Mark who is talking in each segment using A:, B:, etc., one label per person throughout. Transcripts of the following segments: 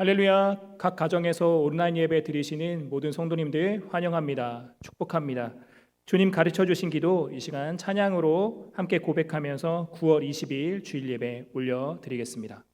A: 할렐루야. 각 가정에서 온라인 예배 드리시는 모든 성도님들 환영합니다. 축복합니다. 주님 가르쳐 주신 기도 이 시간 찬양으로 함께 고백하면서 9월 22일 주일 예배 올려드리겠습니다.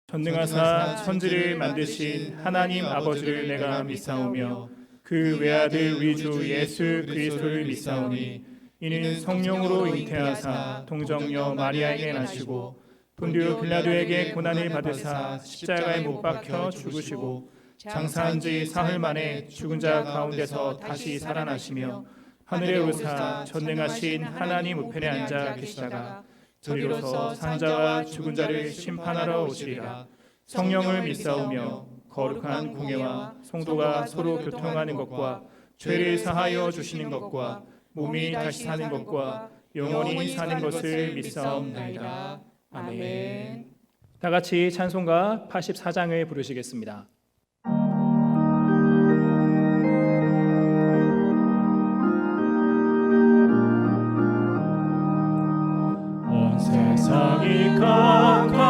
A: 전능하사 천지를 만드신 하나님 아버지를 내가 믿사오며 그 외아들 우리 주 예수 그리스도를 믿사오니 이는 성령으로 잉태하사 동정녀 마리아에게 나시고 본디오 빌라도에게 고난을 받으사 십자가에 못 박혀 죽으시고 장사한 지 사흘 만에 죽은 자 가운데서 다시 살아나시며 하늘에 오르사 전능하신 하나님 우편에 앉아 계시다가 저리로서 산자와 죽은 자를 심판하러 오시리라. 성령을 믿사오며 거룩한 공예와 성도가 서로 교통하는 것과 죄를 사하여 주시는 것과 몸이 다시 사는 것과 영원히 사는 것을 믿사옵나이다. 아멘. 다 같이 찬송가 84장을 부르시겠습니다. 온 세상이 캄캄하여서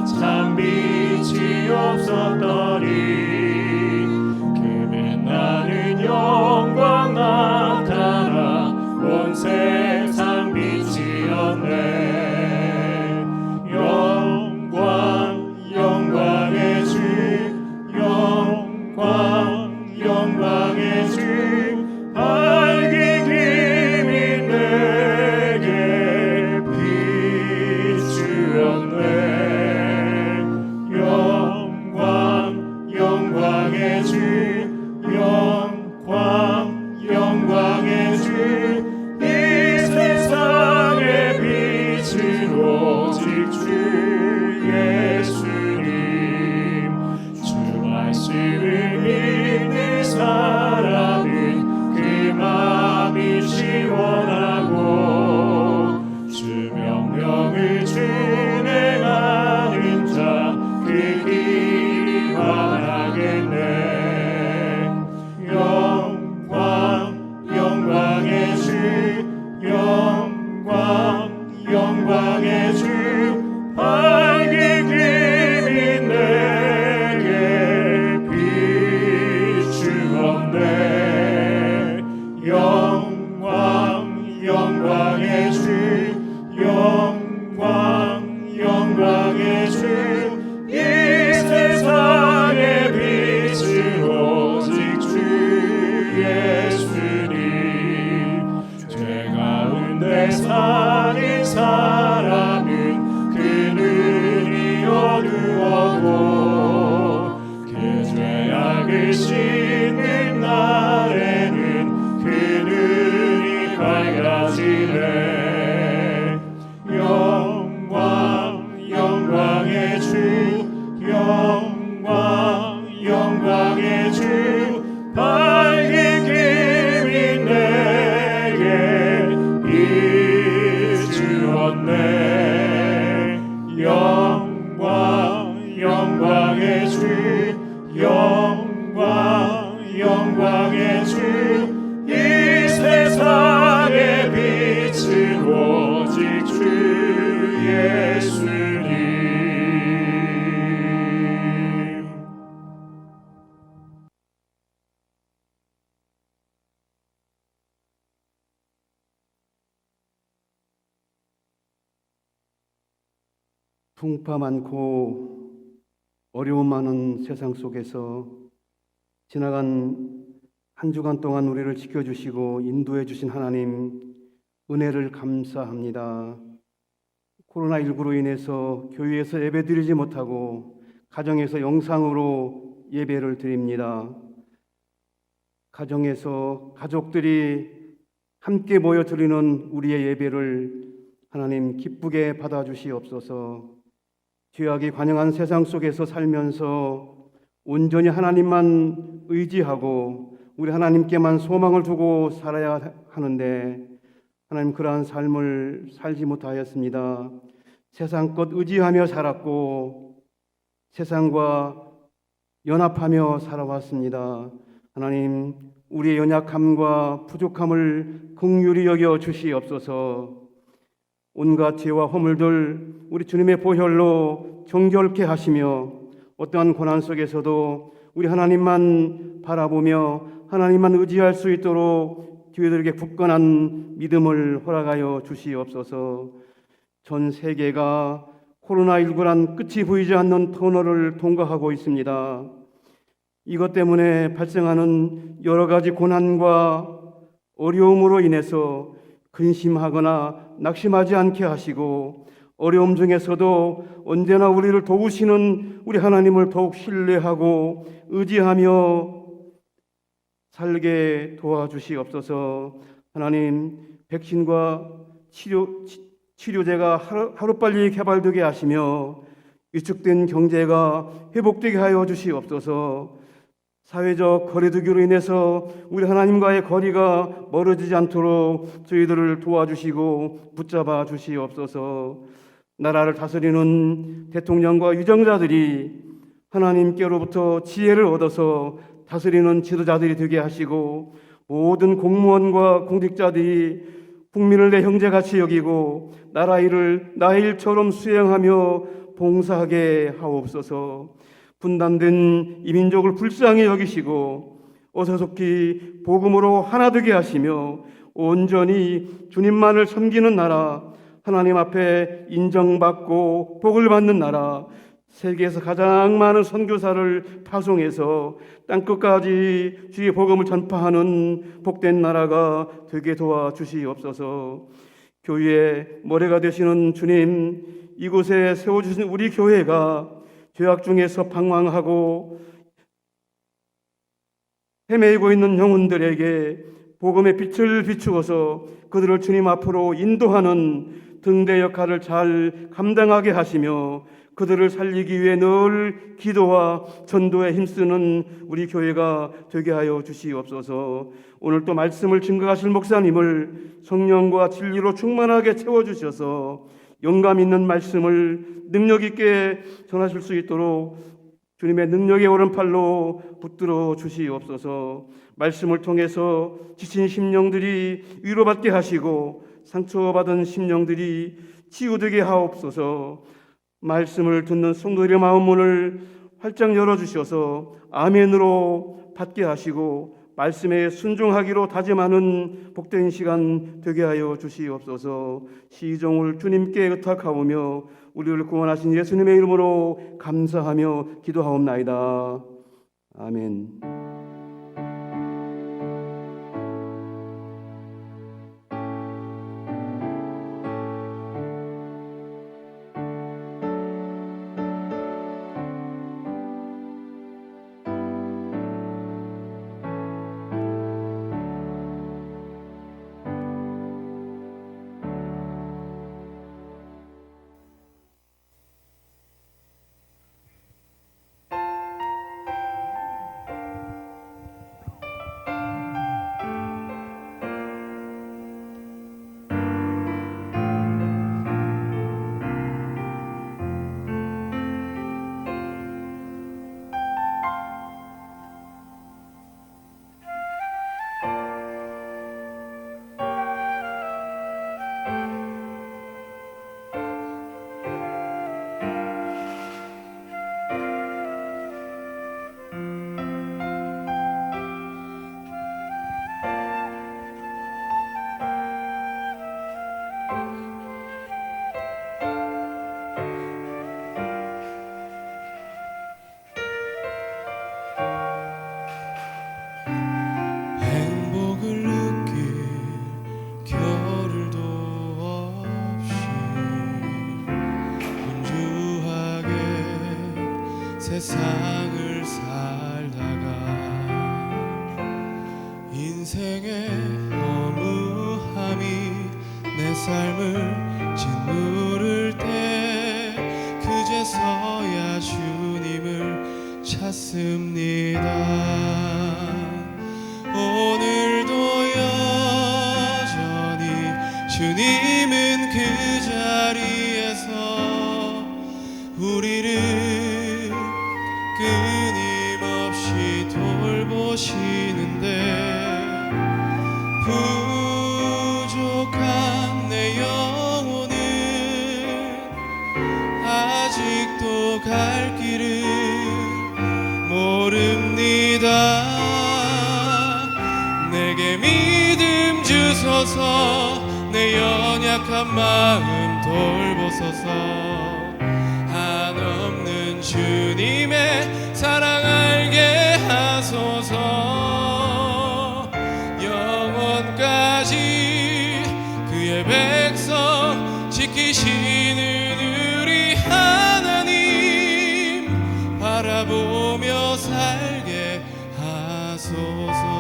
A: 참 빛이 없었더니 그는 나는 영광 나타나 온 세상 빛이었네. 영광의 주 영광의 주 밝은 힘이 내게 비추었네. 영광의 주 영광의 주 이 세상의 빛은 오직 주 예수님. 주 말씀을 믿는 사람은 그 마음이 시원하고 주 명령을 준행하는 자 그 길이 환하겠네. 영광의 주 영광의 주 밝은 힘이 내게 비추었네. 영광의 주 영광의 주 이 세상의 빛은 오직 주 예수님. 죄 가운데 사는 사람은 그 눈이 어두워고 그 죄악을 씻는 날에는 그 눈이 밝아지네. 영광의 주 영광의 주 밝은 힘이 내게
B: 풍파 많고 어려움 많은 세상 속에서 지나간 한 주간 동안 우리를 지켜주시고 인도해 주신 하나님 은혜를 감사합니다. 코로나19로 인해서 교회에서 예배드리지 못하고 가정에서 영상으로 예배를 드립니다. 가정에서 가족들이 함께 모여 드리는 우리의 예배를 하나님 기쁘게 받아주시옵소서. 죄악이 관영한 세상 속에서 살면서 온전히 하나님만 의지하고 우리 하나님께만 소망을 두고 살아야 하는데 하나님 그러한 삶을 살지 못하였습니다. 세상껏 의지하며 살았고 세상과 연합하며 살아왔습니다. 하나님 우리의 연약함과 부족함을 긍휼히 여겨 주시옵소서. 온갖 죄와 허물들 우리 주님의 보혈로 정결케 하시며 어떠한 고난 속에서도 우리 하나님만 바라보며 하나님만 의지할 수 있도록 교회들에게 굳건한 믿음을 허락하여 주시옵소서. 전 세계가 코로나19란 끝이 보이지 않는 터널을 통과하고 있습니다. 이것 때문에 발생하는 여러 가지 고난과 어려움으로 인해서 근심하거나 낙심하지 않게 하시고 어려움 중에서도 언제나 우리를 도우시는 우리 하나님을 더욱 신뢰하고 의지하며 살게 도와주시옵소서. 하나님 백신과 치료제가 하루빨리 개발되게 하시며 위축된 경제가 회복되게 하여 주시옵소서. 사회적 거리두기로 인해서 우리 하나님과의 거리가 멀어지지 않도록 저희들을 도와주시고 붙잡아 주시옵소서. 나라를 다스리는 대통령과 유정자들이 하나님께로부터 지혜를 얻어서 다스리는 지도자들이 되게 하시고 모든 공무원과 공직자들이 국민을 내 형제같이 여기고 나라 일을 나의 일처럼 수행하며 봉사하게 하옵소서. 분단된 이 민족을 불쌍히 여기시고 어서속히 복음으로 하나 되게 하시며 온전히 주님만을 섬기는 나라, 하나님 앞에 인정받고 복을 받는 나라, 세계에서 가장 많은 선교사를 파송해서 땅끝까지 주의 복음을 전파하는 복된 나라가 되게 도와주시옵소서. 교회의 머리가 되시는 주님, 이곳에 세워주신 우리 교회가 죄악 중에서 방황하고 헤매이고 있는 영혼들에게 복음의 빛을 비추어서 그들을 주님 앞으로 인도하는 등대 역할을 잘 감당하게 하시며 그들을 살리기 위해 늘 기도와 전도에 힘쓰는 우리 교회가 되게 하여 주시옵소서. 오늘 또 말씀을 증거하실 목사님을 성령과 진리로 충만하게 채워주셔서 영감 있는 말씀을 능력 있게 전하실 수 있도록 주님의 능력의 오른팔로 붙들어 주시옵소서. 말씀을 통해서 지친 심령들이 위로받게 하시고 상처받은 심령들이 치유되게 하옵소서. 말씀을 듣는 성도들의 마음 문을 활짝 열어주셔서 아멘으로 받게 하시고 말씀에 순종하기로 다짐하는 복된 시간 되게 하여 주시옵소서. 시종을 주님께 의탁하오며 우리를 구원하신 예수님의 이름으로 감사하며 기도하옵나이다. 아멘.
C: 세상을 살다가 인생의 허무함이 내 삶을 짓누를 때 그제서야 주님을 찾습니다. 오늘도 여전히 주님은 그 자리에서 우리를 끊임없이 돌보시는데 부족한 내 영혼은 아직도 갈 길을 모릅니다. 내게 믿음 주소서, 내 연약한 마음 돌보소서. 한없는 주님의 사랑 알게 하소서. 영원까지 그의 백성 지키시는 우리 하나님 바라보며 살게 하소서.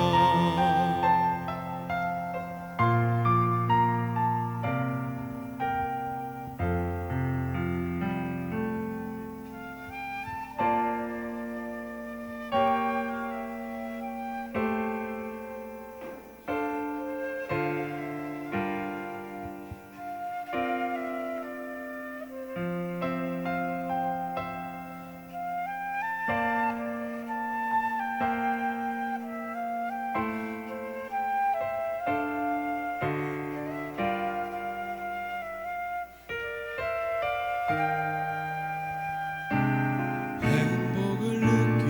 C: 행복을 느낄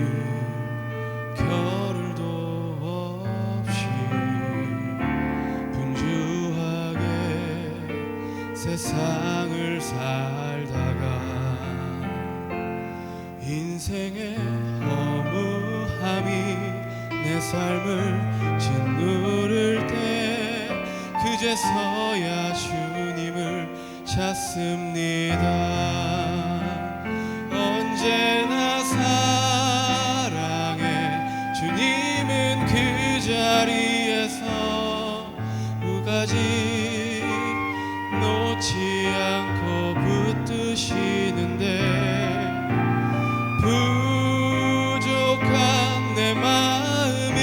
C: 겨를도 없이 분주하게 세상을 살다가 인생의 허무함이 내 삶을 짓누를 때 그제서야 주님을 찾습니다. 언제나 사랑해 주님은 그 자리에서 우가지 놓지 않고 붙드시는데 부족한 내 마음은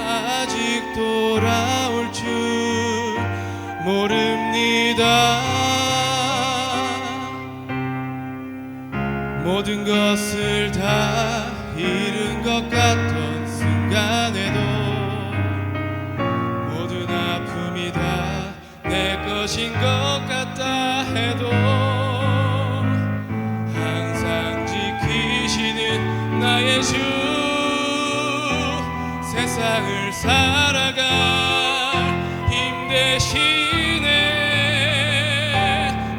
C: 아직 돌아올 줄 모릅니다. 모든 것을 다 잃은 것 같던 순간에도 모든 아픔이 다 내 것인 것 같다 해도 항상 지키시는 나의 주 세상을 살아갈 힘 되시네.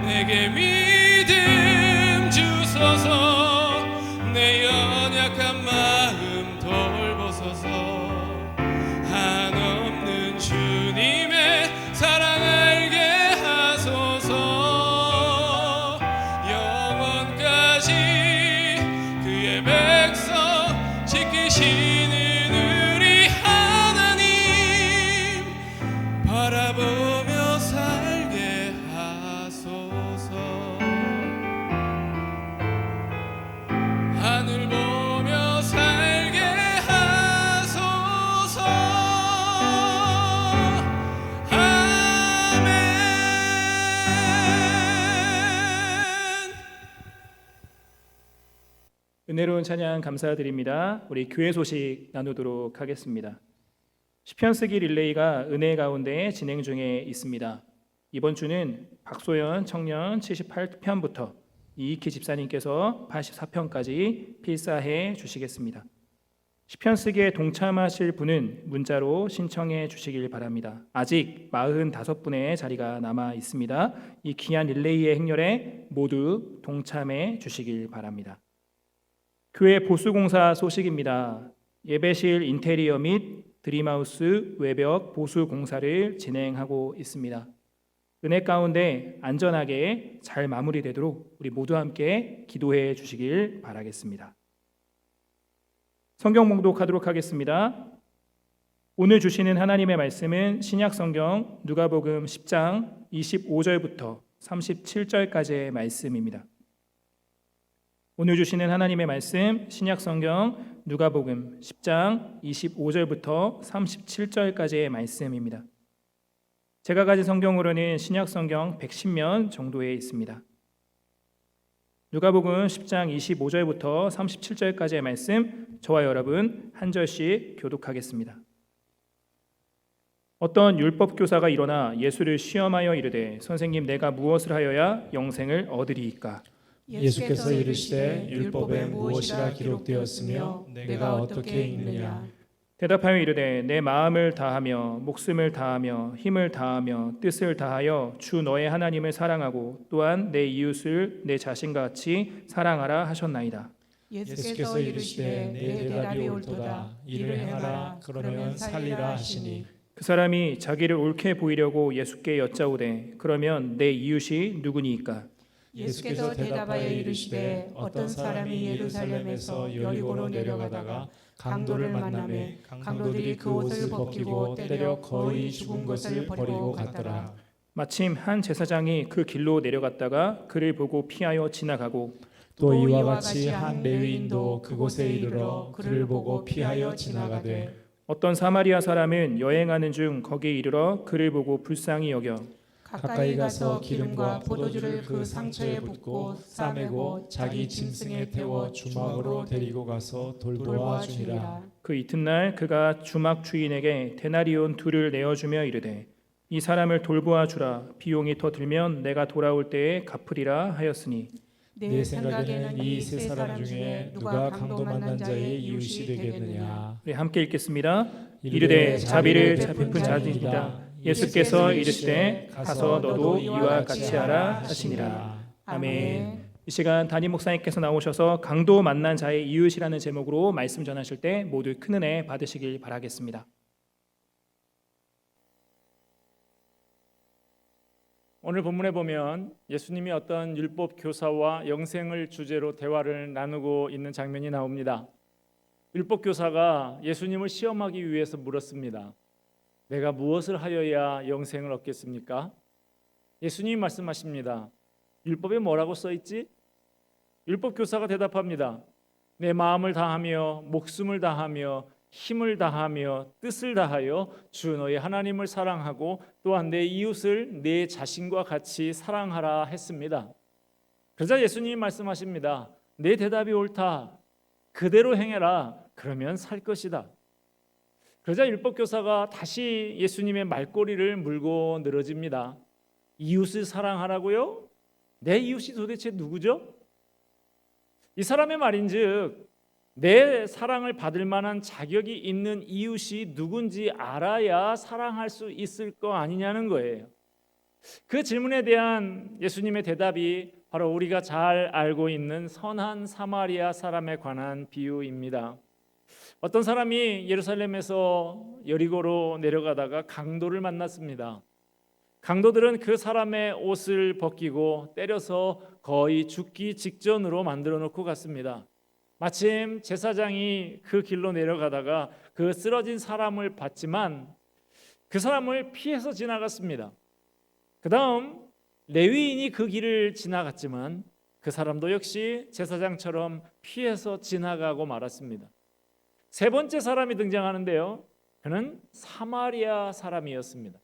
C: 내게 믿음 주소서, 내 연약한 마음 돌보소서. 한없는 주님의 사랑 알게 하소서. 영원까지 그의 백성 지키시는 우리 하나님 바라보며 살게 하소서. 하늘 보며 살게 하소서. 아멘.
A: 은혜로운 찬양 감사드립니다. 우리 교회 소식 나누도록 하겠습니다. 시편 쓰기 릴레이가 은혜 가운데 진행 중에 있습니다. 이번 주는 박소연 청년 78편부터 이익희 집사님께서 84편까지 필사해 주시겠습니다. 시편 쓰기에 동참하실 분은 문자로 신청해 주시길 바랍니다. 아직 45분의 자리가 남아 있습니다. 이 귀한 릴레이의 행렬에 모두 동참해 주시길 바랍니다. 교회 보수공사 소식입니다. 예배실 인테리어 및 드림하우스 외벽 보수 공사를 진행하고 있습니다. 은혜 가운데 안전하게 잘 마무리되도록 우리 모두 함께 기도해 주시길 바라겠습니다. 성경 봉독하도록 하겠습니다. 오늘 주시는 하나님의 말씀은 신약 성경 누가복음 10장 25절부터 37절까지의 말씀입니다. 오늘 주시는 하나님의 말씀 신약 성경 누가복음 10장 25절부터 37절까지의 말씀입니다. 제가 가진 성경으로는 신약 성경 110면 정도에 있습니다. 누가복음 10장 25절부터 37절까지의 말씀 저와 여러분 한 절씩 교독하겠습니다. 어떤 율법 교사가 일어나 예수를 시험하여 이르되 선생님 내가 무엇을 하여야 영생을 얻으리이까?
C: 예수께서 이르시되 율법에 무엇이라 기록되었으며 내가 어떻게 읽느냐?
A: 대답하여 이르되 내 마음을 다하며 목숨을 다하며 힘을 다하며 뜻을 다하여 주 너의 하나님을 사랑하고 또한 내 이웃을 내 자신과 같이 사랑하라 하셨나이다.
C: 예수께서 이르시되 내 대답이 옳도다. 이를 행하라 그러면 살리라 하시니
A: 그 사람이 자기를 옳게 보이려고 예수께 여짜오되 그러면 내 이웃이 누구니이까?
D: 예수께서 대답하여 이르시되 어떤 사람이 예루살렘에서 여리고로 내려가다가 강도를 만나매 강도들이 그 옷을 벗기고 때려 거의 죽은 것을 버리고 갔더라.
A: 마침 한 제사장이 그 길로 내려갔다가 그를 보고 피하여 지나가고
C: 또 이와 같이 한 레위인도 그곳에 이르러 그를 보고 피하여 지나가되
A: 어떤 사마리아 사람은 여행하는 중 거기에 이르러 그를 보고 불쌍히 여겨
D: 가까이 가서 기름과 포도주를 그 상처에 붓고 싸매고 자기 짐승에 태워
C: 주막으로 데리고 가서 돌보아 주니라.
A: 그 이튿날 그가 주막 주인에게 데나리온 2를 내어주며 이르되 이 사람을 돌보아 주라. 비용이 더 들면 내가 돌아올 때에 갚으리라 하였으니
D: 내 생각에는 이 세 사람 중에 누가 강도 만난 자의 이웃이 되겠느냐?
A: 우리 함께 읽겠습니다. 이르되 자비를 베푼 자들이다. 예수께서 이르시되 가서 너도 이와 같이 하라 하시니라. 아멘. 이 시간 담임 목사님께서 나오셔서 강도 만난 자의 이웃이라는 제목으로 말씀 전하실 때 모두 큰 은혜 받으시길 바라겠습니다. 오늘 본문에 보면 예수님이 어떤 율법 교사와 영생을 주제로 대화를 나누고 있는 장면이 나옵니다. 율법 교사가 예수님을 시험하기 위해서 물었습니다. 내가 무엇을 하여야 영생을 얻겠습니까? 예수님이 말씀하십니다. 율법에 뭐라고 써 있지? 율법 교사가 대답합니다. 내 마음을 다하며 목숨을 다하며 힘을 다하며 뜻을 다하여 주 너의 하나님을 사랑하고 또한 내 이웃을 내 자신과 같이 사랑하라 했습니다. 그러자 예수님이 말씀하십니다. 내 대답이 옳다. 그대로 행해라. 그러면 살 것이다. 그러자 율법교사가 다시 예수님의 말꼬리를 물고 늘어집니다. 이웃을 사랑하라고요? 내 이웃이 도대체 누구죠? 이 사람의 말인즉 내 사랑을 받을 만한 자격이 있는 이웃이 누군지 알아야 사랑할 수 있을 거 아니냐는 거예요. 그 질문에 대한 예수님의 대답이 바로 우리가 잘 알고 있는 선한 사마리아 사람에 관한 비유입니다. 어떤 사람이 예루살렘에서 여리고로 내려가다가 강도를 만났습니다. 강도들은 그 사람의 옷을 벗기고 때려서 거의 죽기 직전으로 만들어 놓고 갔습니다. 마침 제사장이 그 길로 내려가다가 그 쓰러진 사람을 봤지만 그 사람을 피해서 지나갔습니다. 그 다음 레위인이 그 길을 지나갔지만 그 사람도 역시 제사장처럼 피해서 지나가고 말았습니다. 세 번째 사람이 등장하는데요. 그는 사마리아 사람이었습니다.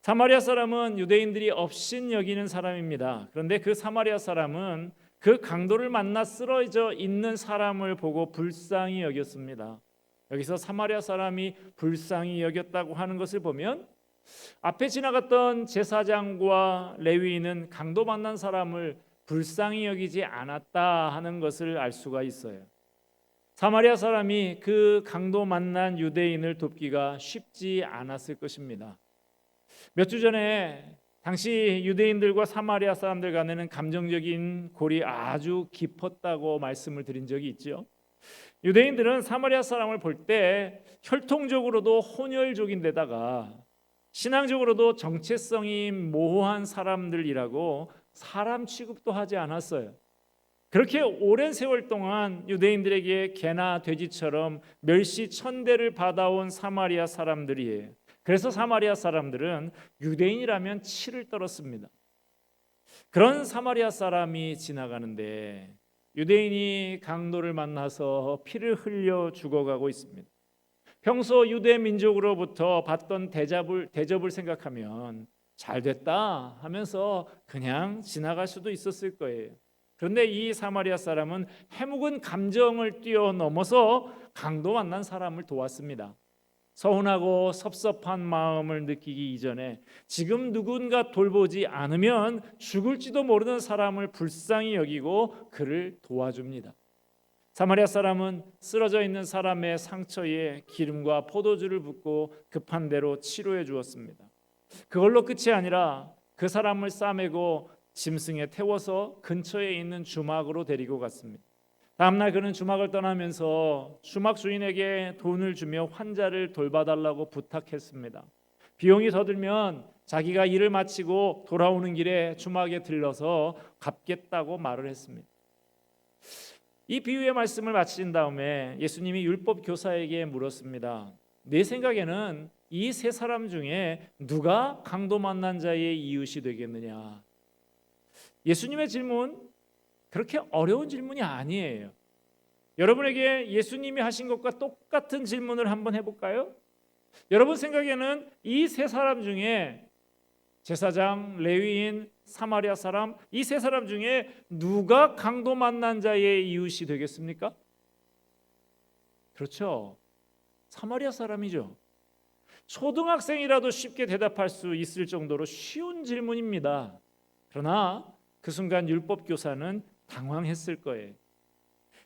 A: 사마리아 사람은 유대인들이 업신 여기는 사람입니다. 그런데 그 사마리아 사람은 그 강도를 만나 쓰러져 있는 사람을 보고 불쌍히 여겼습니다. 여기서 사마리아 사람이 불쌍히 여겼다고 하는 것을 보면 앞에 지나갔던 제사장과 레위인은 강도 만난 사람을 불쌍히 여기지 않았다 하는 것을 알 수가 있어요. 사마리아 사람이 그 강도 만난 유대인을 돕기가 쉽지 않았을 것입니다. 몇 주 전에 당시 유대인들과 사마리아 사람들 간에는 감정적인 골이 아주 깊었다고 말씀을 드린 적이 있죠. 유대인들은 사마리아 사람을 볼 때 혈통적으로도 혼혈족인데다가
C: 신앙적으로도 정체성이 모호한 사람들이라고 사람 취급도 하지 않았어요. 그렇게 오랜 세월 동안 유대인들에게 개나 돼지처럼 멸시 천대를 받아온 사마리아 사람들이에요. 그래서 사마리아 사람들은 유대인이라면 치를 떨었습니다. 그런 사마리아 사람이 지나가는데 유대인이 강도를 만나서 피를 흘려 죽어가고 있습니다. 평소 유대 민족으로부터 받던 대접을 생각하면 잘 됐다 하면서 그냥 지나갈 수도 있었을 거예요. 그런데 이 사마리아 사람은 해묵은 감정을 뛰어넘어서 강도 만난 사람을 도왔습니다. 서운하고 섭섭한 마음을 느끼기 이전에 지금 누군가 돌보지 않으면 죽을지도 모르는 사람을 불쌍히 여기고 그를 도와줍니다. 사마리아 사람은 쓰러져 있는 사람의 상처에 기름과 포도주를 붓고 급한 대로 치료해 주었습니다. 그걸로 끝이 아니라 그 사람을 싸매고 짐승에 태워서 근처에 있는 주막으로 데리고 갔습니다. 다음날 그는 주막을 떠나면서 주막 주인에게 돈을 주며 환자를 돌봐달라고 부탁했습니다. 비용이 더 들면 자기가 일을 마치고 돌아오는 길에 주막에 들러서 갚겠다고 말을 했습니다. 이 비유의 말씀을 마친 다음에 예수님이 율법 교사에게 물었습니다. 내 생각에는 이 세 사람 중에 누가 강도 만난 자의 이웃이 되겠느냐? 예수님의 질문 그렇게 어려운 질문이 아니에요. 여러분에게 예수님이 하신 것과 똑같은 질문을 한번 해볼까요? 여러분 생각에는 이 세 사람 중에 제사장, 레위인, 사마리아 사람, 이 세 사람 중에 누가 강도 만난 자의 이웃이 되겠습니까? 그렇죠. 사마리아 사람이죠. 초등학생이라도 쉽게 대답할 수 있을 정도로 쉬운 질문입니다. 그러나 그 순간 율법 교사는 당황했을 거예요.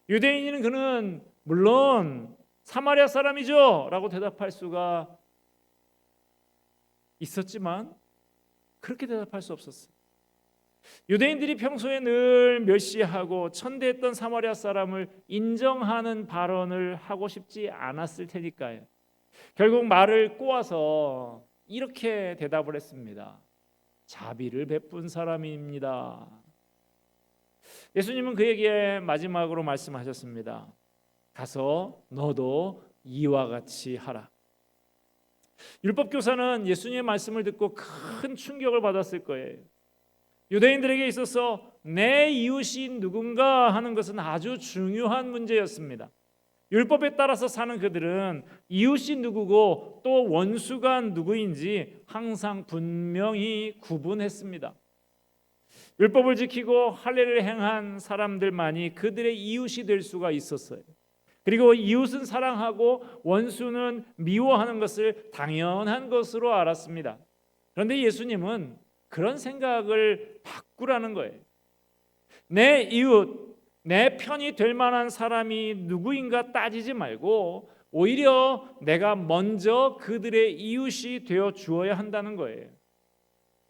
C: 유대인은 그는 물론 사마리아 사람이죠 라고 대답할 수가 있었지만 그렇게 대답할 수 없었어요. 유대인들이 평소에 늘 멸시하고 천대했던 사마리아 사람을 인정하는 발언을 하고 싶지 않았을 테니까요. 결국 말을 꼬아서 이렇게 대답을 했습니다. 자비를 베푼 사람입니다. 예수님은 그에게 마지막으로 말씀하셨습니다. 가서 너도 이와 같이 하라. 율법 교사는 예수님의 말씀을 듣고 큰 충격을 받았을 거예요. 유대인들에게 있어서 내 이웃이 누군가 하는 것은 아주 중요한 문제였습니다. 율법에 따라서 사는 그들은 이웃이 누구고 또 원수가 누구인지 항상 분명히 구분했습니다. 율법을 지키고 할례를 행한 사람들만이 그들의 이웃이 될 수가 있었어요. 그리고 이웃은 사랑하고 원수는 미워하는 것을 당연한 것으로 알았습니다. 그런데 예수님은 그런 생각을 바꾸라는 거예요. 내 이웃, 내 편이 될 만한 사람이 누구인가 따지지 말고 오히려 내가 먼저 그들의 이웃이 되어 주어야 한다는 거예요.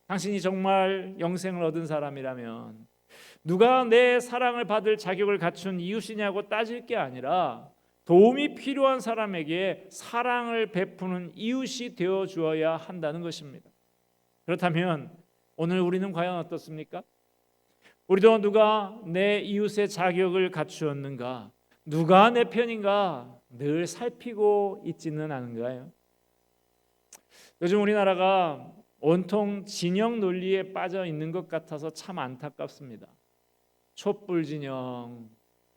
C: 당신이 정말 영생을 얻은 사람이라면 누가 내 사랑을 받을 자격을 갖춘 이웃이냐고 따질 게 아니라 도움이 필요한 사람에게 사랑을 베푸는 이웃이 되어 주어야 한다는 것입니다. 그렇다면 오늘 우리는 과연 어떻습니까? 우리도 누가 내 이웃의 자격을 갖추었는가, 누가 내 편인가 늘 살피고 있지는 않은가요? 요즘 우리나라가 온통 진영 논리에 빠져 있는 것 같아서 참 안타깝습니다. 촛불 진영,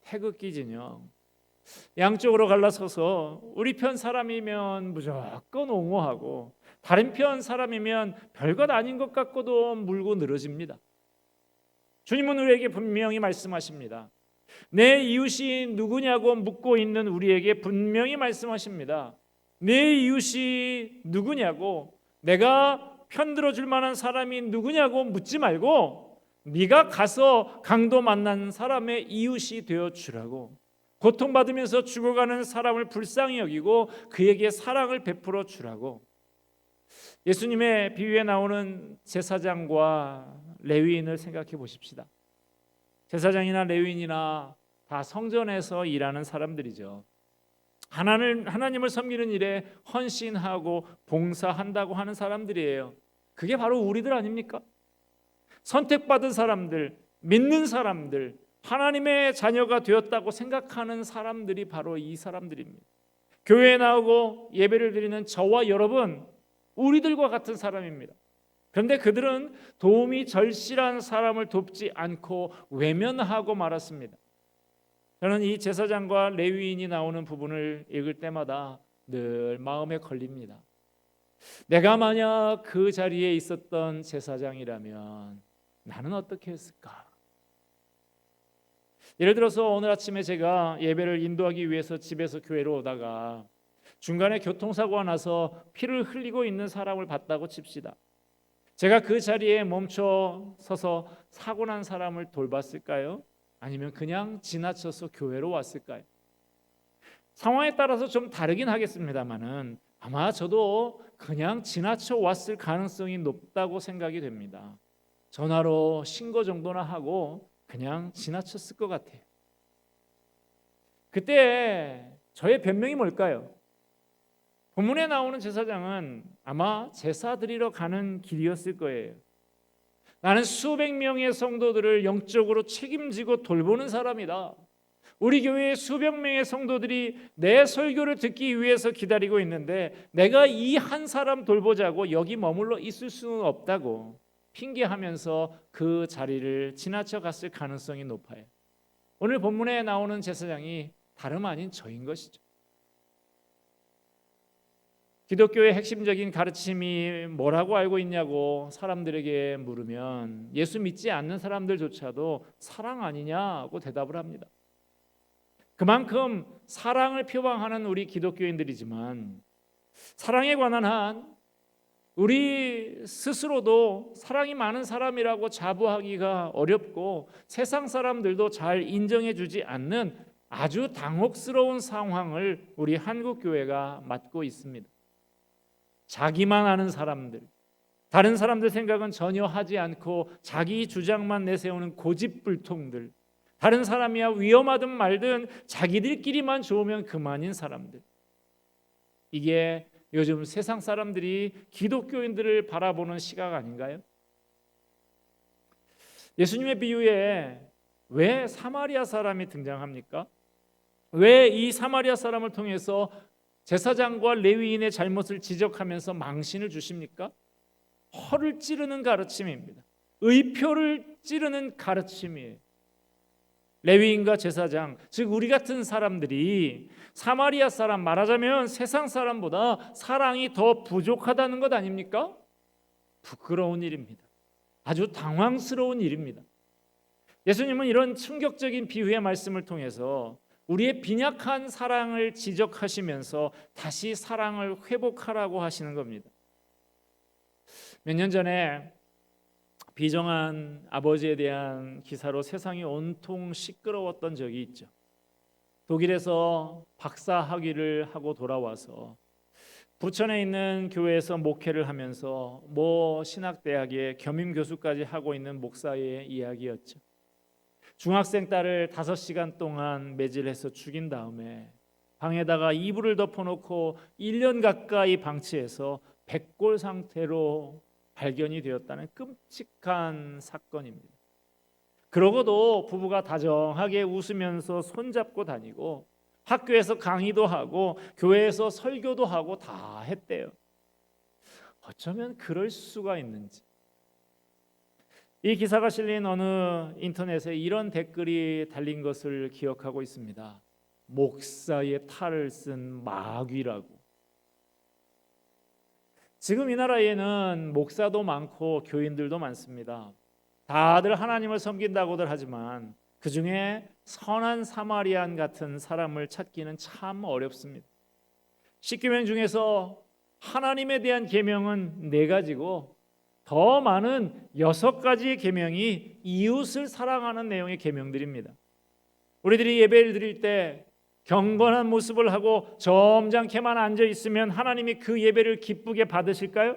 C: 태극기 진영, 양쪽으로 갈라서서 우리 편 사람이면 무조건 옹호하고 다른 편 사람이면 별것 아닌 것 같고도 물고 늘어집니다. 주님은 우리에게 분명히 말씀하십니다. 내 이웃이 누구냐고 묻고 있는 우리에게 분명히 말씀하십니다. 내 이웃이 누구냐고, 내가 편들어 줄 만한 사람이 누구냐고 묻지 말고 네가 가서 강도 만난 사람의 이웃이 되어 주라고, 고통받으면서 죽어가는 사람을 불쌍히 여기고 그에게 사랑을 베풀어 주라고. 예수님의 비유에 나오는 제사장과 레위인을 생각해 보십시다. 제사장이나 레위인이나 다 성전에서 일하는 사람들이죠. 하나님을 섬기는 일에 헌신하고 봉사한다고 하는 사람들이에요. 그게 바로 우리들 아닙니까? 선택받은 사람들, 믿는 사람들, 하나님의 자녀가 되었다고 생각하는 사람들이 바로 이 사람들입니다. 교회에 나오고 예배를 드리는 저와 여러분, 우리들과 같은 사람입니다. 그런데 그들은 도움이 절실한 사람을 돕지 않고 외면하고 말았습니다. 저는 이 제사장과 레위인이 나오는 부분을 읽을 때마다 늘 마음에 걸립니다. 내가 만약 그 자리에 있었던 제사장이라면 나는 어떻게 했을까? 예를 들어서 오늘 아침에 제가 예배를 인도하기 위해서 집에서 교회로 오다가 중간에 교통사고가 나서 피를 흘리고 있는 사람을 봤다고 칩시다. 제가 그 자리에 멈춰 서서 사고 난 사람을 돌봤을까요? 아니면 그냥 지나쳐서 교회로 왔을까요? 상황에 따라서 좀 다르긴 하겠습니다만은 아마 저도 그냥 지나쳐 왔을 가능성이 높다고 생각이 됩니다. 전화로 신고 정도나 하고 그냥 지나쳤을 것 같아요. 그때 저의 변명이 뭘까요? 본문에 나오는 제사장은 아마 제사 드리러 가는 길이었을 거예요. 나는 수백 명의 성도들을 영적으로 책임지고 돌보는 사람이다. 우리 교회에 수백 명의 성도들이 내 설교를 듣기 위해서 기다리고 있는데 내가 이 한 사람 돌보자고 여기 머물러 있을 수는 없다고 핑계하면서 그 자리를 지나쳐 갔을 가능성이 높아요. 오늘 본문에 나오는 제사장이 다름 아닌 저인 것이죠. 기독교의 핵심적인 가르침이 뭐라고 알고 있냐고 사람들에게 물으면 예수 믿지 않는 사람들조차도 사랑 아니냐고 대답을 합니다. 그만큼 사랑을 표방하는 우리 기독교인들이지만 사랑에 관한 한 우리 스스로도 사랑이 많은 사람이라고 자부하기가 어렵고 세상 사람들도 잘 인정해 주지 않는 아주 당혹스러운 상황을 우리 한국 교회가 맞고 있습니다. 자기만 아는 사람들, 다른 사람들 생각은 전혀 하지 않고 자기 주장만 내세우는 고집불통들, 다른 사람이야 위험하든 말든 자기들끼리만 좋으면 그만인 사람들. 이게 요즘 세상 사람들이 기독교인들을 바라보는 시각 아닌가요? 예수님의 비유에 왜 사마리아 사람이 등장합니까? 왜 이 사마리아 사람을 통해서 제사장과 레위인의 잘못을 지적하면서 망신을 주십니까? 허를 찌르는 가르침입니다. 의표를 찌르는 가르침이에요. 레위인과 제사장, 즉 우리 같은 사람들이 사마리아 사람, 말하자면 세상 사람보다 사랑이 더 부족하다는 것 아닙니까? 부끄러운 일입니다. 아주 당황스러운 일입니다. 예수님은 이런 충격적인 비유의 말씀을 통해서 우리의 빈약한 사랑을 지적하시면서 다시 사랑을 회복하라고 하시는 겁니다. 몇 년 전에 비정한 아버지에 대한 기사로 세상이 온통 시끄러웠던 적이 있죠. 독일에서 박사 학위를 하고 돌아와서 부천에 있는 교회에서 목회를 하면서 모 신학대학의 겸임 교수까지 하고 있는 목사의 이야기였죠. 중학생 딸을 5시간 동안 매질해서 죽인 다음에 방에다가 이불을 덮어놓고 1년 가까이 방치해서 백골 상태로 발견이 되었다는 끔찍한 사건입니다. 그러고도 부부가 다정하게 웃으면서 손잡고 다니고 학교에서 강의도 하고 교회에서 설교도 하고 다 했대요. 어쩌면 그럴 수가 있는지. 이 기사가 실린 어느 인터넷에 이런 댓글이 달린 것을 기억하고 있습니다. 목사의 탈을 쓴 마귀라고. 지금 이 나라에는 목사도 많고 교인들도 많습니다. 다들 하나님을 섬긴다고들 하지만 그 중에 선한 사마리안 같은 사람을 찾기는 참 어렵습니다. 10계명 중에서 하나님에 대한 계명은 4가지고 더 많은 6가지의 계명이 이웃을 사랑하는 내용의 계명들입니다. 우리들이 예배를 드릴 때 경건한 모습을 하고 점잖게만 앉아 있으면 하나님이 그 예배를 기쁘게 받으실까요?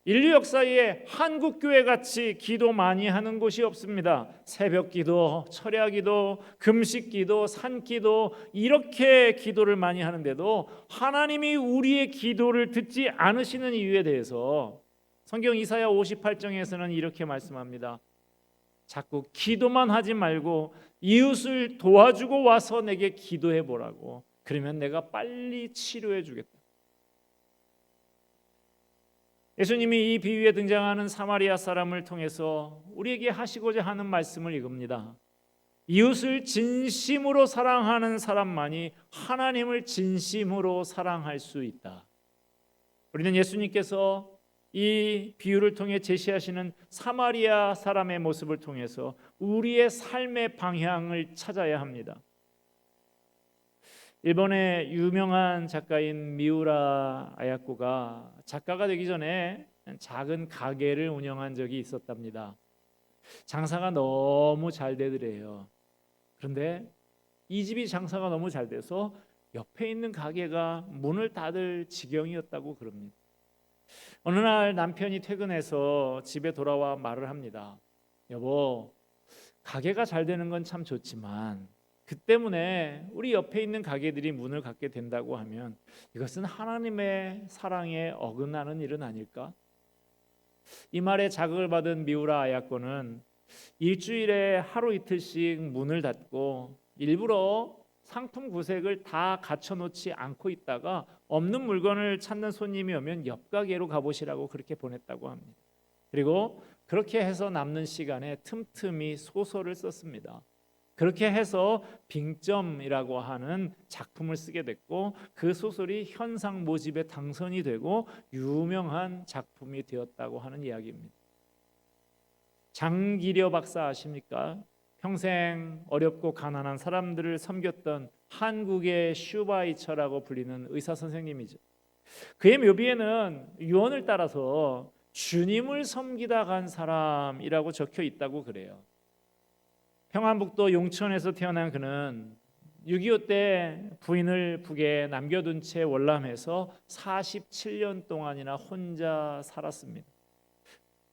C: 인류 역사에 한국 교회 같이 기도 많이 하는 곳이 없습니다. 새벽 기도, 철야 기도, 금식 기도, 산 기도, 이렇게 기도를 많이 하는데도 하나님이 우리의 기도를 듣지 않으시는 이유에 대해서 성경 이사야 58장에서는 이렇게 말씀합니다. 자꾸 기도만 하지 말고 이웃을 도와주고 와서 내게 기도해 보라고. 그러면 내가 빨리 치료해 주겠다. 예수님이 이 비유에 등장하는 사마리아 사람을 통해서 우리에게 하시고자 하는 말씀을 이겁니다. 이웃을 진심으로 사랑하는 사람만이 하나님을 진심으로 사랑할 수 있다. 우리는 예수님께서 이 비유를 통해 제시하시는 사마리아 사람의 모습을 통해서 우리의 삶의 방향을 찾아야 합니다. 일본의 유명한 작가인 미우라 아야코가 작가가 되기 전에 작은 가게를 운영한 적이 있었답니다. 장사가 너무 잘 되더래요. 그런데 이 집이 장사가 너무 잘 돼서 옆에 있는 가게가 문을 닫을 지경이었다고 그럽니다. 어느 날 남편이 퇴근해서 집에 돌아와 말을 합니다. 여보, 가게가 잘 되는 건 참 좋지만 그 때문에 우리 옆에 있는 가게들이 문을 닫게 된다고 하면 이것은 하나님의 사랑에 어긋나는 일은 아닐까? 이 말에 자극을 받은 미우라 아야코는 일주일에 하루 이틀씩 문을 닫고 일부러 상품 구색을 다 갖춰놓지 않고 있다가 없는 물건을 찾는 손님이 오면 옆 가게로 가보시라고 그렇게 보냈다고 합니다. 그리고 그렇게 해서 남는 시간에 틈틈이 소설을 썼습니다. 그렇게 해서 빙점이라고 하는 작품을 쓰게 됐고 그 소설이 현상 모집에 당선이 되고 유명한 작품이 되었다고 하는 이야기입니다. 장기려 박사 아십니까? 평생 어렵고 가난한 사람들을 섬겼던 한국의 슈바이처라고 불리는 의사 선생님이죠. 그의 묘비에는 유언을 따라서 주님을 섬기다 간 사람이라고 적혀 있다고 그래요. 평안북도 용천에서 태어난 그는 6.25 때 부인을 북에 남겨둔 채 월남에서 47년 동안이나 혼자 살았습니다.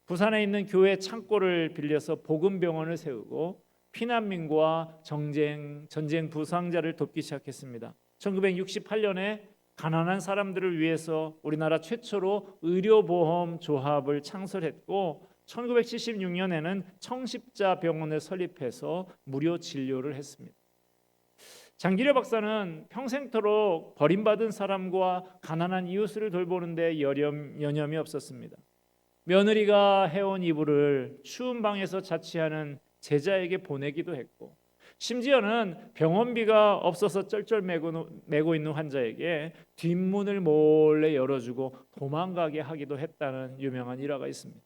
C: 부산에 있는 교회 창고를 빌려서 복음병원을 세우고 피난민과 전쟁 부상자를 돕기 시작했습니다. 1968년에 가난한 사람들을 위해서 우리나라 최초로 의료보험 조합을 창설했고 1976년에는 청십자병원을 설립해서 무료 진료를 했습니다. 장기려 박사는 평생토록 버림받은 사람과 가난한 이웃을 돌보는 데 여념이 없었습니다. 며느리가 해온 이불을 추운 방에서 자취하는 제자에게 보내기도 했고 심지어는 병원비가 없어서 쩔쩔 매고 있는 환자에게 뒷문을 몰래 열어주고 도망가게 하기도 했다는 유명한 일화가 있습니다.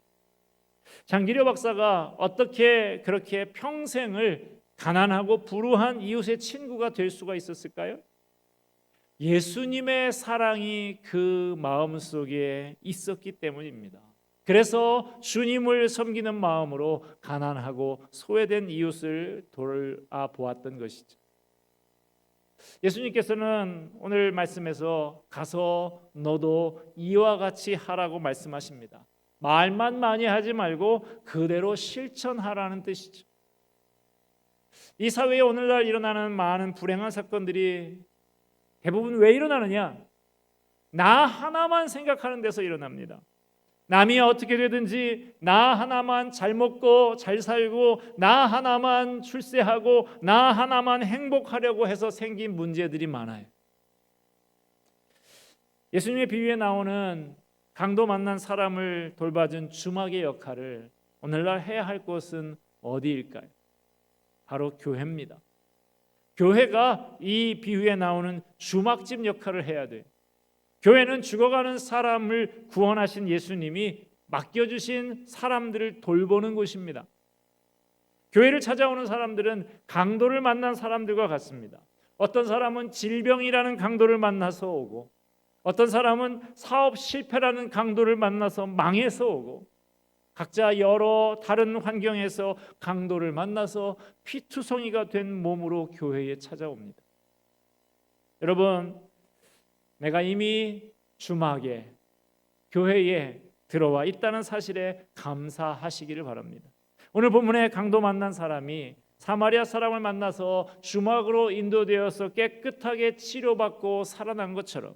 C: 장기려 박사가 어떻게 그렇게 평생을 가난하고 불우한 이웃의 친구가 될 수가 있었을까요? 예수님의 사랑이 그 마음속에 있었기 때문입니다. 그래서 주님을 섬기는 마음으로 가난하고 소외된 이웃을 돌아보았던 것이죠. 예수님께서는 오늘 말씀에서 가서 너도 이와 같이 하라고 말씀하십니다. 말만 많이 하지 말고 그대로 실천하라는 뜻이죠. 이 사회에 오늘날 일어나는 많은 불행한 사건들이 대부분 왜 일어나느냐? 나 하나만 생각하는 데서 일어납니다. 남이 어떻게 되든지 나 하나만 잘 먹고 잘 살고 나 하나만 출세하고 나 하나만 행복하려고 해서 생긴 문제들이 많아요. 예수님의 비유에 나오는 강도 만난 사람을 돌봐준 주막의 역할을 오늘날 해야 할 곳은 어디일까요? 바로 교회입니다. 교회가 이 비유에 나오는 주막집 역할을 해야 돼요. 교회는 죽어가는 사람을 구원하신 예수님이 맡겨주신 사람들을 돌보는 곳입니다. 교회를 찾아오는 사람들은 강도를 만난 사람들과 같습니다. 어떤 사람은 질병이라는 강도를 만나서 오고 어떤 사람은 사업 실패라는 강도를 만나서 망해서 오고 각자 여러 다른 환경에서 강도를 만나서 피투성이가 된 몸으로 교회에 찾아옵니다. 여러분, 내가 이미 주막에 교회에 들어와 있다는 사실에 감사하시기를 바랍니다. 오늘 본문에 강도 만난 사람이 사마리아 사람을 만나서 주막으로 인도되어서 깨끗하게 치료받고 살아난 것처럼,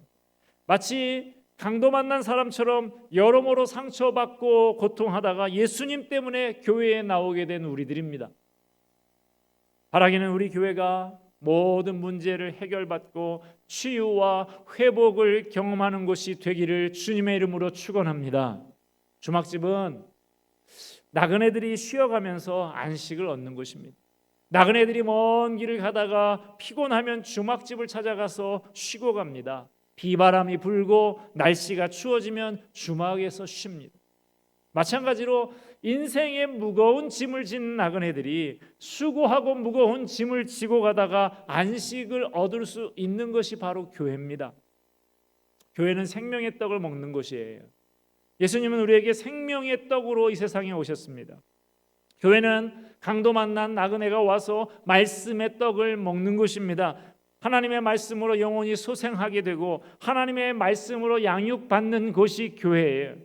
C: 마치 강도 만난 사람처럼 여러모로 상처받고 고통하다가 예수님 때문에 교회에 나오게 된 우리들입니다. 바라기는 우리 교회가 모든 문제를 해결받고 치유와 회복을 경험하는 곳이 되기를 주님의 이름으로 축원합니다. 주막집은 나그네들이 쉬어가면서 안식을 얻는 곳입니다. 나그네들이 먼 길을 가다가 피곤하면 주막집을 찾아가서 쉬고 갑니다. 비바람이 불고 날씨가 추워지면 주막에서 쉽니다. 마찬가지로 인생의 무거운 짐을 진 나그네들이 수고하고 무거운 짐을 지고 가다가 안식을 얻을 수 있는 것이 바로 교회입니다. 교회는 생명의 떡을 먹는 곳이에요. 예수님은 우리에게 생명의 떡으로 이 세상에 오셨습니다. 교회는 강도 만난 나그네가 와서 말씀의 떡을 먹는 곳입니다. 하나님의 말씀으로 영혼이 소생하게 되고 하나님의 말씀으로 양육받는 곳이 교회예요.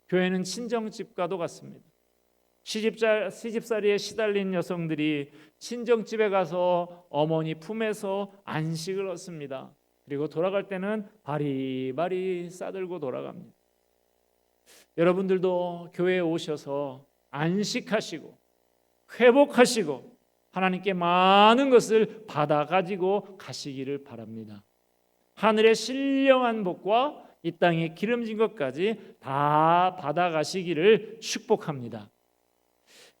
C: 교회는 친정집과도 같습니다. 시집살이에 시달린 여성들이 친정집에 가서 어머니 품에서 안식을 얻습니다. 그리고 돌아갈 때는 바리바리 싸들고 돌아갑니다. 여러분들도 교회에 오셔서 안식하시고 회복하시고 하나님께 많은 것을 받아 가지고 가시기를 바랍니다. 하늘의 신령한 복과 이 땅에 기름진 것까지 다 받아 가시기를 축복합니다.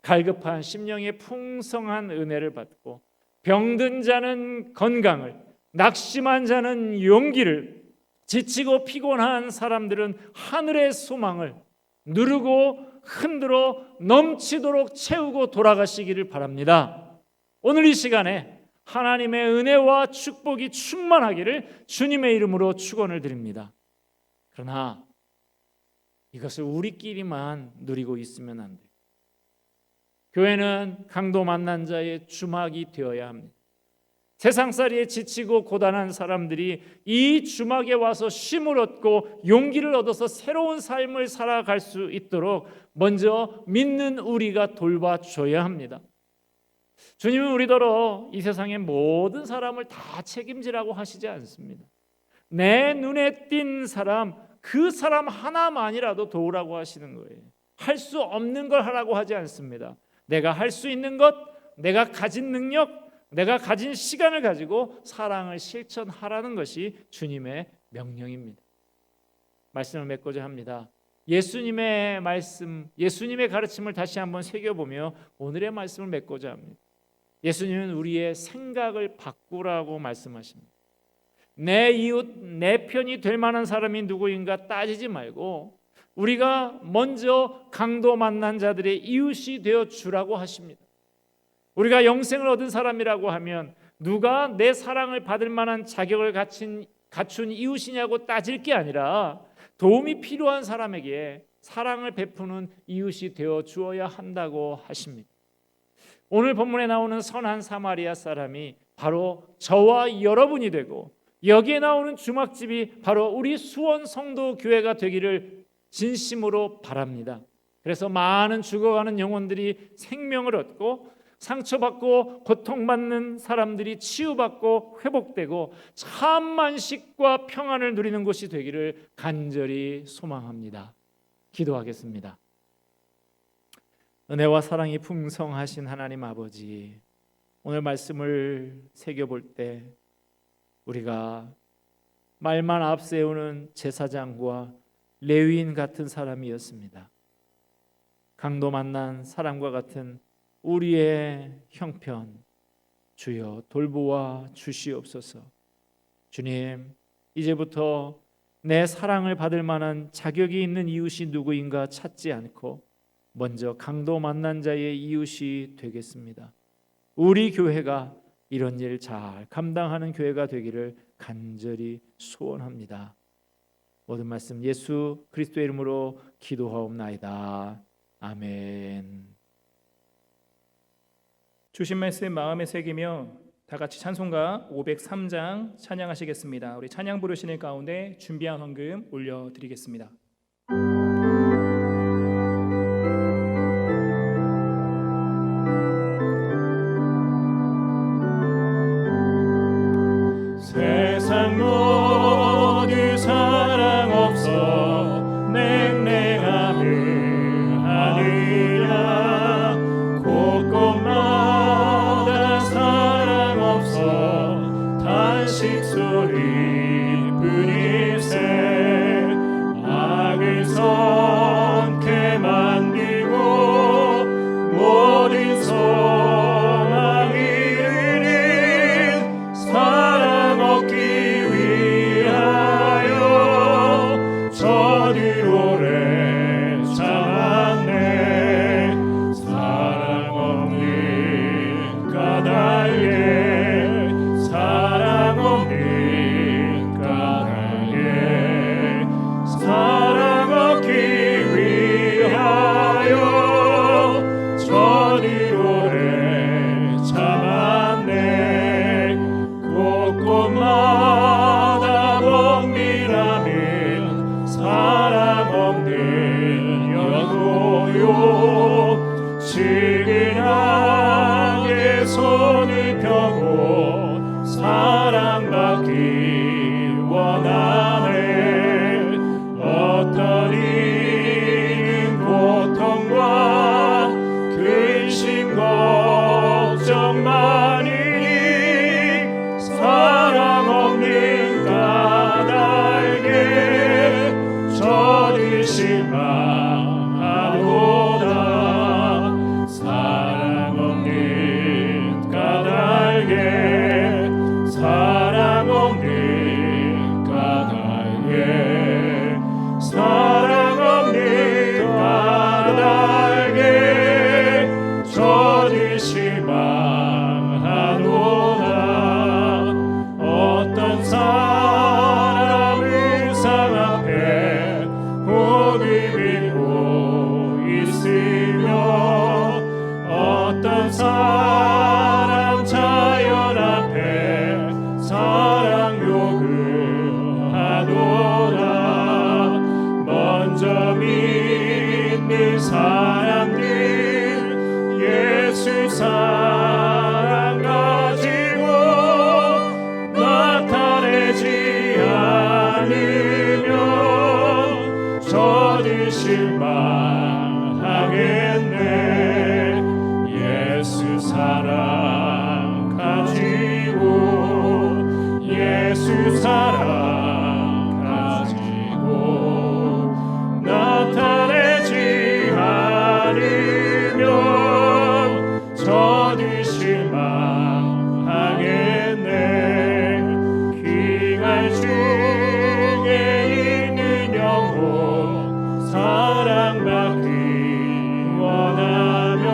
C: 갈급한 심령의 풍성한 은혜를 받고 병든 자는 건강을, 낙심한 자는 용기를, 지치고 피곤한 사람들은 하늘의 소망을 누르고 흔들어 넘치도록 채우고 돌아가시기를 바랍니다. 오늘 이 시간에 하나님의 은혜와 축복이 충만하기를 주님의 이름으로 축원을 드립니다. 그러나 이것을 우리끼리만 누리고 있으면 안 돼요. 교회는 강도 만난 자의 주막이 되어야 합니다. 세상살이에 지치고 고단한 사람들이 이 주막에 와서 쉼을 얻고 용기를 얻어서 새로운 삶을 살아갈 수 있도록 먼저 믿는 우리가 돌봐줘야 합니다. 주님은 우리더러 이 세상의 모든 사람을 다 책임지라고 하시지 않습니다. 내 눈에 띈 사람, 그 사람 하나만이라도 도우라고 하시는 거예요. 할 수 없는 걸 하라고 하지 않습니다. 내가 할 수 있는 것, 내가 가진 능력, 내가 가진 시간을 가지고 사랑을 실천하라는 것이 주님의 명령입니다. 말씀을 맺고자 합니다. 예수님의 말씀, 예수님의 가르침을 다시 한번 새겨보며 오늘의 말씀을 맺고자 합니다. 예수님은 우리의 생각을 바꾸라고 말씀하십니다. 내 이웃, 내 편이 될 만한 사람이 누구인가 따지지 말고 우리가 먼저 강도 만난 자들의 이웃이 되어 주라고 하십니다. 우리가 영생을 얻은 사람이라고 하면 누가 내 사랑을 받을 만한 자격을 갖춘 이웃이냐고 따질 게 아니라 도움이 필요한 사람에게 사랑을 베푸는 이웃이 되어 주어야 한다고 하십니다. 오늘 본문에 나오는 선한 사마리아 사람이 바로 저와 여러분이 되고 여기에 나오는 주막집이 바로 우리 수원 성도 교회가 되기를 진심으로 바랍니다. 그래서 많은 죽어가는 영혼들이 생명을 얻고 상처받고 고통받는 사람들이 치유받고 회복되고 참 안식과 평안을 누리는 곳이 되기를 간절히 소망합니다. 기도하겠습니다. 은혜와 사랑이 풍성하신 하나님 아버지, 오늘 말씀을 새겨볼 때 우리가 말만 앞세우는 제사장과 레위인 같은 사람이었습니다. 강도 만난 사람과 같은 우리의 형편 주여 돌보아 주시옵소서. 주님, 이제부터 내 사랑을 받을 만한 자격이 있는 이웃이 누구인가 찾지 않고 먼저 강도 만난 자의 이웃이 되겠습니다. 우리 교회가 이런 일 잘 감당하는 교회가 되기를 간절히 소원합니다. 모든 말씀 예수 그리스도의 이름으로 기도하옵나이다. 아멘.
A: 주신 말씀 마음에 새기며 다 같이 찬송가 503장 찬양하시겠습니다. 우리 찬양 부르시는 가운데 준비한 헌금 올려드리겠습니다. 오래 참았네. 사랑 없는 까닭에 사랑 없는 까닭에 사랑 얻기 위하여 저들 오래 참았네. 곳곳마다 범밀함은 사랑 없는 연고요. 지근하게 손을 펴고 사랑받기 원하네. 어떤 이는 고통과 근심 걱정만이니 사랑 없는 까닭에 저들 실망하도다. 사랑 없는 까닭에 사랑 없는 까닭에 사랑 없는 까닭에 저들 실망하도다. 어떤 사람은 상 앞에 복을 빌고 있으며 어떤 사람 자연 앞에 사랑 요구하도다. 먼저 믿는 사람들 예수 사랑 가지고 나타내지 않으면 저들 실망하겠네. 예수 사랑 가지고 예수 사랑 가지고 나타내지 않으면 저들 실망하겠네. 기갈 중에 있는 영혼 사랑받기 원하며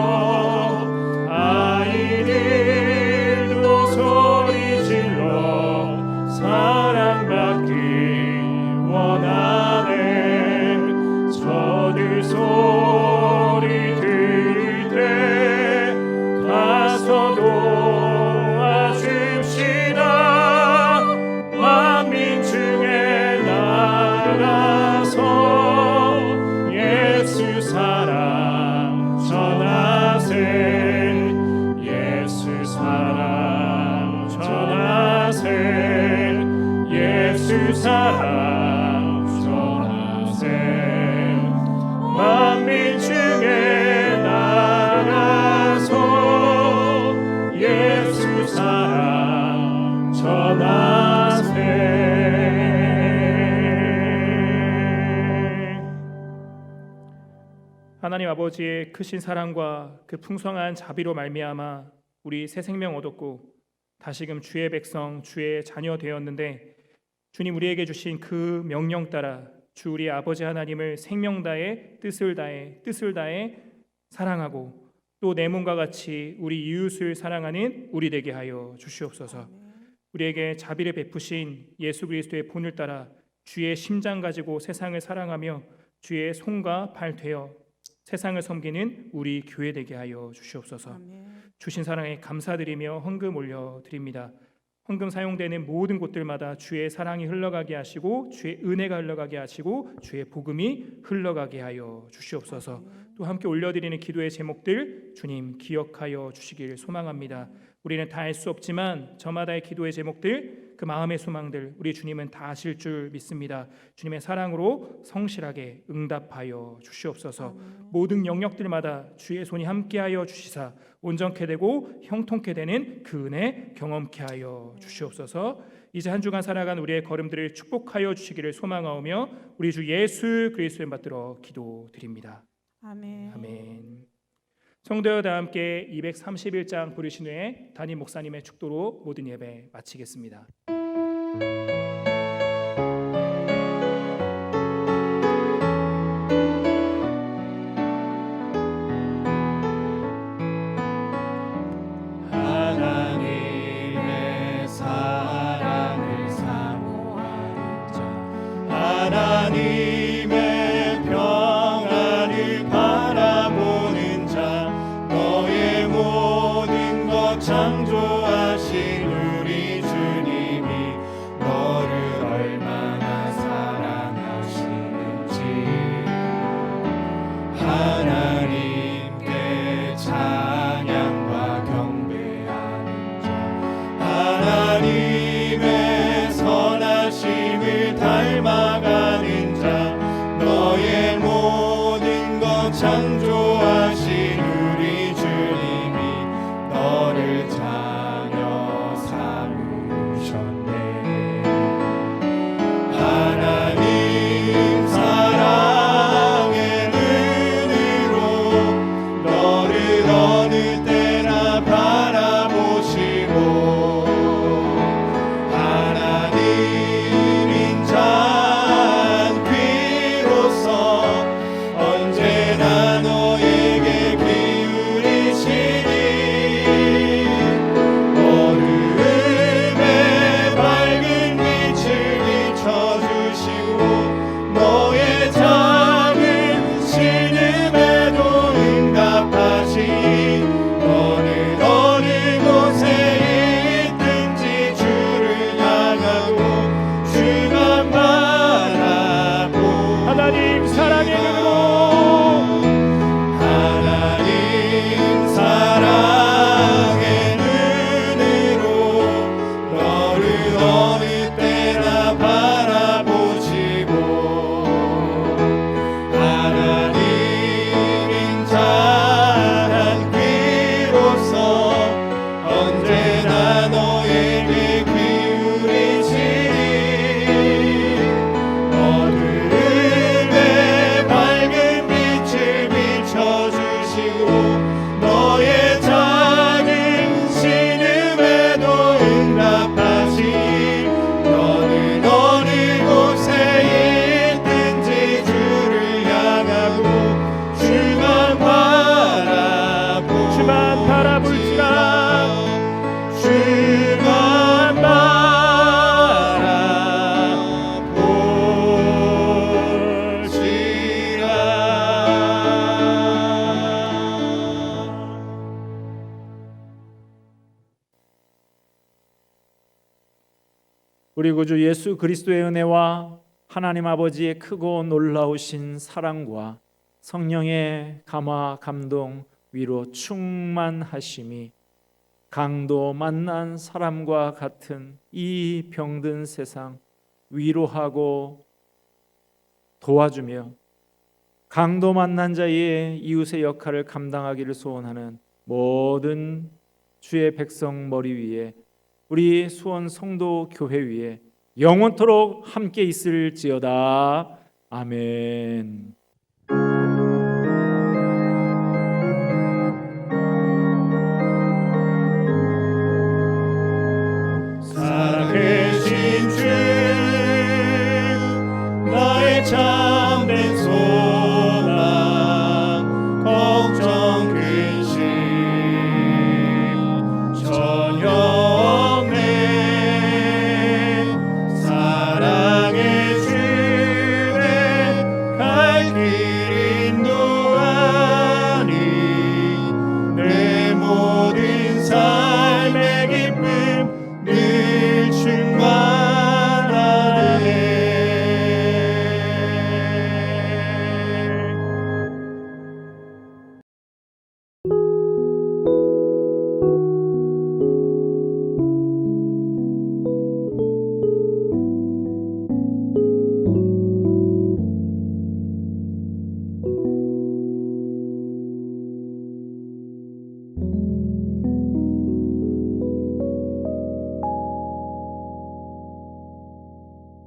A: 아이들도 소리 질러 사랑받기 원하네. 저들 소리 들을 때 가서 도와줍시다. 만민 중에 나가서 예수 사랑 전하세. 예수 사랑 전하세. 예수 사랑 전하세. 만민 중에 나가서 예수 사랑 전하세.
E: 하나님 아버지의 크신 사랑과 그 풍성한 자비로 말미암아 우리 새 생명 얻었고 다시금 주의 백성 주의 자녀 되었는데 주님 우리에게 주신 그 명령 따라 주 우리 아버지 하나님을 생명 다해 뜻을 다해 사랑하고 또 내 몸과 같이 우리 이웃을 사랑하는 우리 되게 하여 주시옵소서. 우리에게 자비를 베푸신 예수 그리스도의 본을 따라 주의 심장 가지고 세상을 사랑하며 주의 손과 발 되어 세상을 섬기는 우리 교회 되게 하여 주시옵소서. 주신 사랑에 감사드리며 헌금 올려드립니다. 헌금 사용되는 모든 곳들마다 주의 사랑이 흘러가게 하시고 주의 은혜가 흘러가게 하시고 주의 복음이 흘러가게 하여 주시옵소서. 또 함께 올려드리는 기도의 제목들 주님 기억하여 주시길 소망합니다. 우리는 다 알 수 없지만 저마다의 기도의 제목들 그 마음의 소망들 우리 주님은 다 아실 줄 믿습니다. 주님의 사랑으로 성실하게 응답하여 주시옵소서. 모든 영역들마다 주의 손이 함께하여 주시사 온전케 되고 형통케 되는 그 은혜 경험케 하여 주시옵소서. 이제 한 주간 살아간 우리의 걸음들을 축복하여 주시기를 소망하오며 우리 주 예수 그리스도의 받들어 기도드립니다.
D: 아멘.
E: 아멘. 성도여 다 함께 231장 부르신 후에 담임 목사님의 축도로 모든 예배 마치겠습니다.
C: 우리 구주 예수 그리스도의 은혜와 하나님 아버지의 크고 놀라우신 사랑과 성령의 감화 감동 위로 충만하심이 강도 만난 사람과 같은 이 병든 세상 위로하고 도와주며 강도 만난 자의 이웃의 역할을 감당하기를 소원하는 모든 주의 백성 머리 위에 우리 수원 성도 교회 위에 영원토록 함께 있을지어다. 아멘.